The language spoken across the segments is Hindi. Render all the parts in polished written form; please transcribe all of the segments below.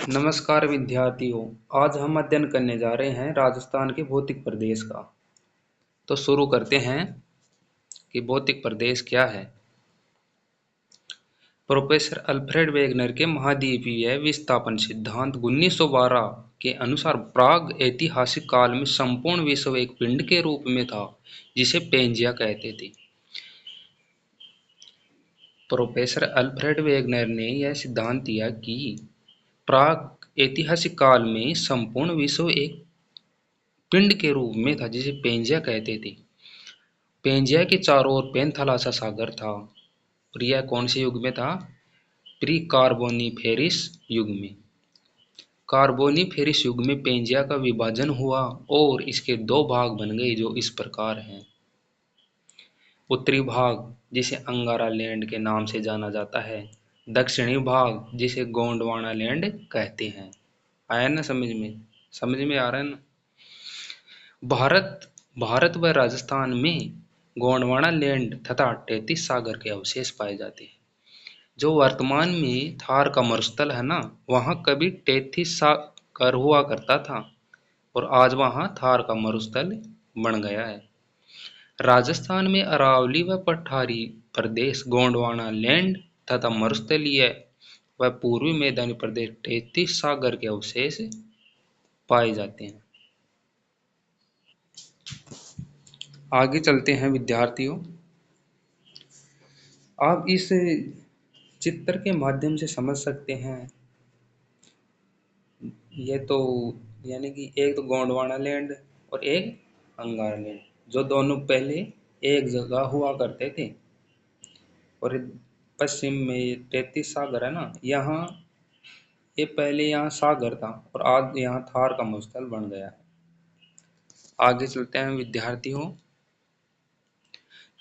नमस्कार विद्यार्थियों। आज हम अध्ययन करने जा रहे हैं राजस्थान के भौतिक प्रदेश का। तो शुरू करते हैं कि भौतिक प्रदेश क्या है। प्रोफेसर अल्फ्रेड वेगनर के महाद्वीपीय विस्थापन सिद्धांत 1912 के अनुसार प्राग ऐतिहासिक काल में संपूर्ण विश्व एक पिंड के रूप में था जिसे पेंजिया कहते थे। प्रोफेसर अल्फ्रेड वेगनर ने यह सिद्धांत दिया कि प्राग ऐतिहासिक काल में संपूर्ण विश्व एक पिंड के रूप में था जिसे पेंजिया कहते थे। पेंजिया के चारों ओर पेनथालासा सागर था और यह कौन से युग में था? प्री कार्बोनिफेरस युग में। कार्बोनिफेरस युग में पेंजिया का विभाजन हुआ और इसके दो भाग बन गए जो इस प्रकार हैं। उत्तरी भाग जिसे अंगारा लैंड के नाम से जाना जाता है, दक्षिणी भाग जिसे गोंडवाना लैंड कहते हैं। आया ना समझ में? समझ में आ रहा है ना? भारत व राजस्थान में गोंडवाना लैंड तथा 33 सागर के अवशेष पाए जाते हैं। जो वर्तमान में थार का मरुस्थल है ना, वहाँ कभी 33 सागर हुआ करता था और आज वहाँ थार का मरुस्थल बन गया है। राजस्थान में अरावली व पठारी प्रदेश, गोंडवाना लैंड तथा मरुस्थलीय व पूर्वी मैदानी प्रदेश 33 सागर के अवशेष पाए जाते हैं। आगे चलते हैं विद्यार्थियों। आप इस चित्र के माध्यम से समझ सकते हैं। ये तो यानी कि एक तो गोंडवाना लैंड और एक अंगारा लैंड, जो दोनों पहले एक जगह हुआ करते थे। और पश्चिम में 33 सागर है ना, यहाँ ये पहले यहाँ सागर था और आज यहाँ थार का मरुस्थल बन गया है। आगे चलते हैं विद्यार्थियों।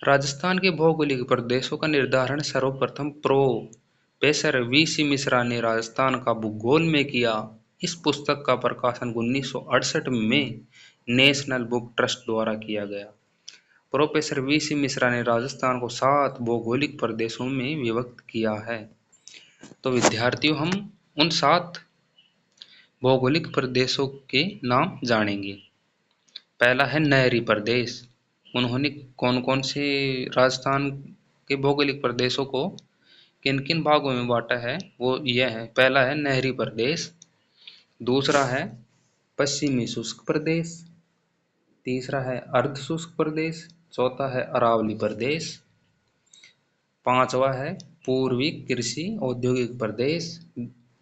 राजस्थान के भौगोलिक प्रदेशों का निर्धारण सर्वप्रथम प्रोफेसर वी.सी. मिश्रा ने राजस्थान का भूगोल में किया। इस पुस्तक का प्रकाशन 1968 में नेशनल बुक ट्रस्ट द्वारा किया गया। Professor VC. मिश्रा ने राजस्थान को 7 भौगोलिक प्रदेशों में विभक्त किया है। तो विद्यार्थियों, हम उन 7 भौगोलिक प्रदेशों के नाम जानेंगे। पहला है नहरी प्रदेश। उन्होंने कौन कौन से राजस्थान के भौगोलिक प्रदेशों को किन किन भागों में बांटा है, वो यह है। पहला है नहरी प्रदेश, दूसरा है पश्चिमी शुष्क प्रदेश, तीसरा है अर्ध शुष्क प्रदेश, चौथा है अरावली प्रदेश, पांचवा है पूर्वी कृषि औद्योगिक प्रदेश,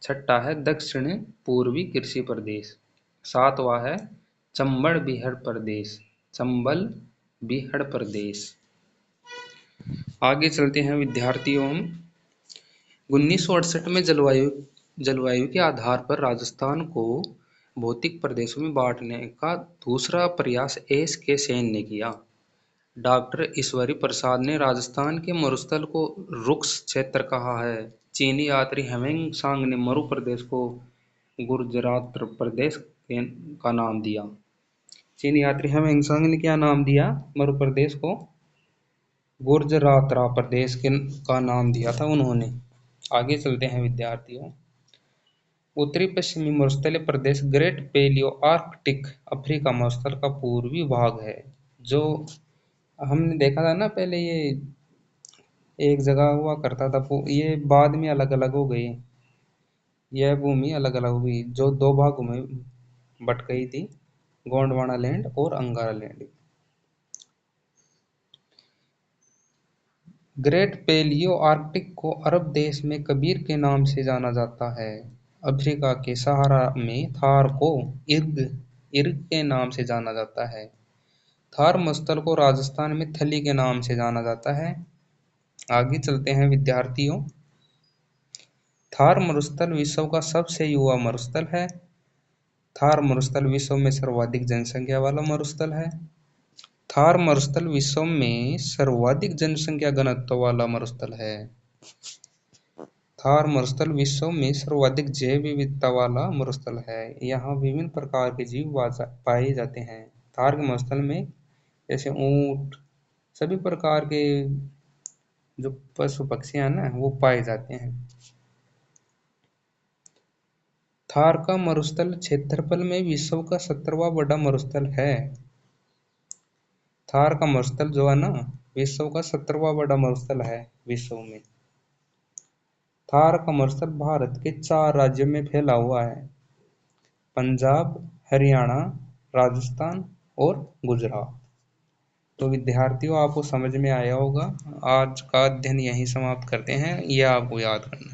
छठा है दक्षिण पूर्वी कृषि प्रदेश, सातवां है चंबल बीहड़ प्रदेश, चंबल बीहड़ प्रदेश। आगे चलते हैं विद्यार्थियों। 1968 में जलवायु के आधार पर राजस्थान को भौतिक प्रदेशों में बांटने का दूसरा प्रयास एस के सेन ने किया। डॉक्टर ईश्वरी प्रसाद ने राजस्थान के मरुस्थल को रुक्ष क्षेत्र कहा है। चीनी यात्री हेमिंग सांग ने मरु प्रदेश को गुर्जरात प्रदेश का नाम दिया। चीनी यात्री हेमिंग सांग ने क्या नाम दिया? मरु प्रदेश को गुर्जरात प्रदेश का नाम दिया था उन्होंने। आगे चलते हैं विद्यार्थियों। उत्तरी पश्चिमी मरुस्थलीय प्रदेश ग्रेट पैलियो आर्कटिक अफ्रीका मरुस्थल का पूर्वी भाग है। जो हमने देखा था ना पहले, ये एक जगह हुआ करता था, ये बाद में अलग अलग हो गई। यह भूमि अलग अलग हुई, जो दो भागों में बट गई थी, गोंडवाना लैंड और अंगारा लैंड। ग्रेट पैलियो आर्कटिक को अरब देश में कबीर के नाम से जाना जाता है। अफ्रीका के सहारा में थार को इर्ग के नाम से जाना जाता है। थार मरुस्थल को राजस्थान में थली के नाम से जाना जाता है। आगे चलते हैं विद्यार्थियों। थार मरुस्थल विश्व का सबसे युवा मरुस्थल है। थार मरुस्थल विश्व में सर्वाधिक जनसंख्या वाला मरुस्थल है। थार मरुस्थल विश्व में सर्वाधिक जनसंख्या घनत्व वाला मरुस्थल है। थार मरुस्थल विश्व में सर्वाधिक जैव विविधता वाला मरुस्थल है। यहाँ विभिन्न प्रकार के जीव पाए जाते हैं। थार के मरुस्थल में जैसे ऊंट, सभी प्रकार के जो पशु पक्षी हैं ना, वो पाए जाते हैं। थार का मरुस्थल क्षेत्रफल में विश्व का 17वां बड़ा मरुस्थल है। थार का मरुस्थल जो है ना, विश्व का 17वां बड़ा मरुस्थल है विश्व में। थार का मरुस्थल भारत के 4 राज्यों में फैला हुआ है, पंजाब, हरियाणा, राजस्थान और गुजरात। तो विद्यार्थियों, आपको समझ में आया होगा। आज का अध्ययन यहीं समाप्त करते हैं, यह आपको याद करना है।